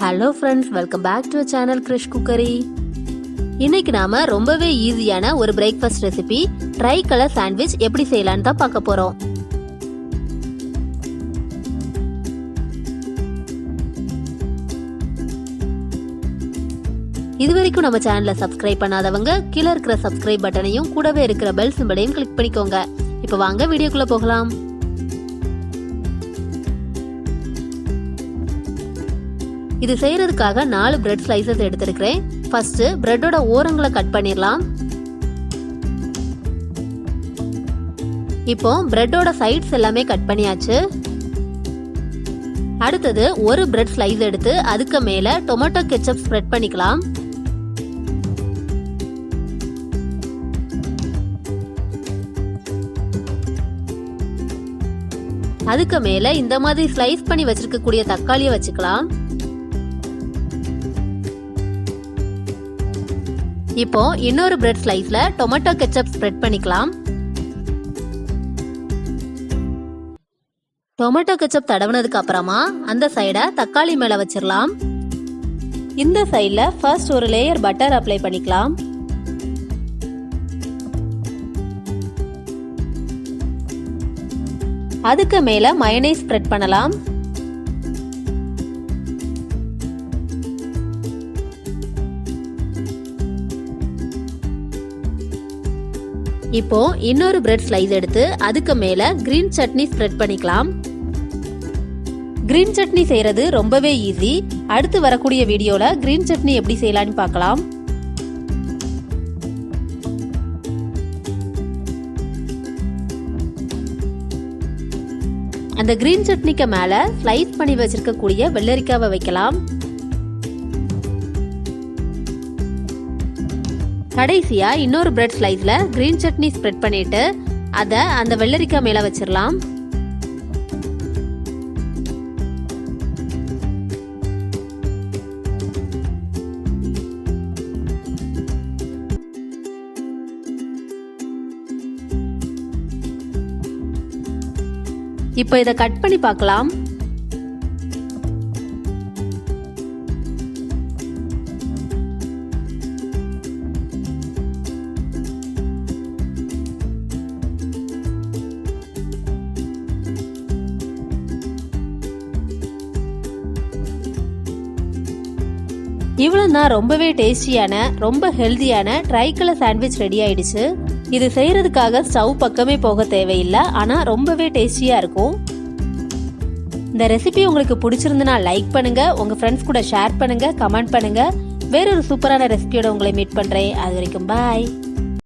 Hello friends, welcome back to channel Krish cookery. இன்னைக்கு நாம ரொம்பவே ஈஸியான ஒரு breakfast recipe tricolour sandwich எப்படி செய்யலான்னு தான் பார்க்க போறோம். இதுவரைக்கும் நம்ம சேனலை சப்ஸ்கிரைப் பண்ணாதவங்க கீழே இருக்கிற சப்ஸ்கிரைப் பட்டனையும் கூடவே இருக்கிற பெல் சிம்பலையும் கிளிக் பண்ணிக்கோங்க. இப்போ வாங்க வீடியோக்குள்ள போகலாம். இது செய்யறதுக்காக 4 பிரெட் ஸ்லைசஸ் எடுத்திருக்கிறேன். ஃபர்ஸ்ட் பிரெட்டோட ஓரங்களை கட் பண்ணிடலாம். இப்போ பிரெட்டோட சைட்ஸ் எல்லாமே கட் பண்ணியாச்சு. அடுத்தது ஒரு பிரெட் ஸ்லைஸ் எடுத்து அதுக்கு மேல டொமேட்டோ கெச்சப் ஸ்ப்ரெட் பண்ணிக்கலாம். அதுக்கு மேல இந்த மாதிரி ஸ்லைஸ் பண்ணி வச்சிருக்க கூடிய தக்காளியை வச்சுக்கலாம். இப்போ இன்னொரு பிரெட் ஸ்லைஸ்ல டொமேட்டோ கெச்சப் ஸ்ப்ரெட் பண்ணிக்கலாம். டொமேட்டோ கெச்சப் தடவினதுக்கு அப்புறமா அந்த சைட தக்காளி மேல வச்சிடலாம். இந்த சைடுல ஃபர்ஸ்ட் ஒரு லேயர் பட்டர் அப்ளை பண்ணிக்கலாம். அதுக்கு மேல மயோனைஸ் ஸ்ப்ரெட் பண்ணலாம். இப்போ இன்னொரு பிரெட் ஸ்லைஸ் எடுத்து அதுக்கு மேல கிரீன் சட்னி ஸ்ப்ரெட் பண்ணிக்கலாம். கிரீன் சட்னி செய்யறது ரொம்பவே ஈஸி. அடுத்து வரக்கூடிய வீடியோல கிரீன் சட்னி எப்படி செய்யலாம்னு பார்க்கலாம். அந்த கிரீன் சட்னிக்கு மேல ஸ்லைஸ் பண்ணி வச்சிருக்க கூடிய வெள்ளரிக்காவை வைக்கலாம். கடைசியா இன்னொரு பிரெட் ஸ்லைஸ்ல கிரீன் சட்னி ஸ்ப்ரெட் பண்ணிட்டு அத அந்த வெள்ளரிக்காய் மேல வச்சிடலாம். இப்போ இத கட் பண்ணி பார்க்கலாம். இவ்வளவுதான் ரொம்பவே டேஸ்டியான ரொம்ப ஹெல்தியான ட்ரை கலர் சாண்ட்விச் ரெடி ஆயிடுச்சு. இது செய்யறதுக்காக ஸ்டவ் பக்கமே போக தேவையில்லை, ஆனா ரொம்பவே டேஸ்டியா இருக்கும். இந்த ரெசிபி உங்களுக்கு பிடிச்சிருந்துன்னா லைக் பண்ணுங்க, உங்க ஃப்ரெண்ட்ஸ் கூட ஷேர் பண்ணுங்க, கமெண்ட் பண்ணுங்க. வேறொரு சூப்பரான ரெசிபியோட உங்களை மீட் பண்றேன். அது வரைக்கும் பாய்.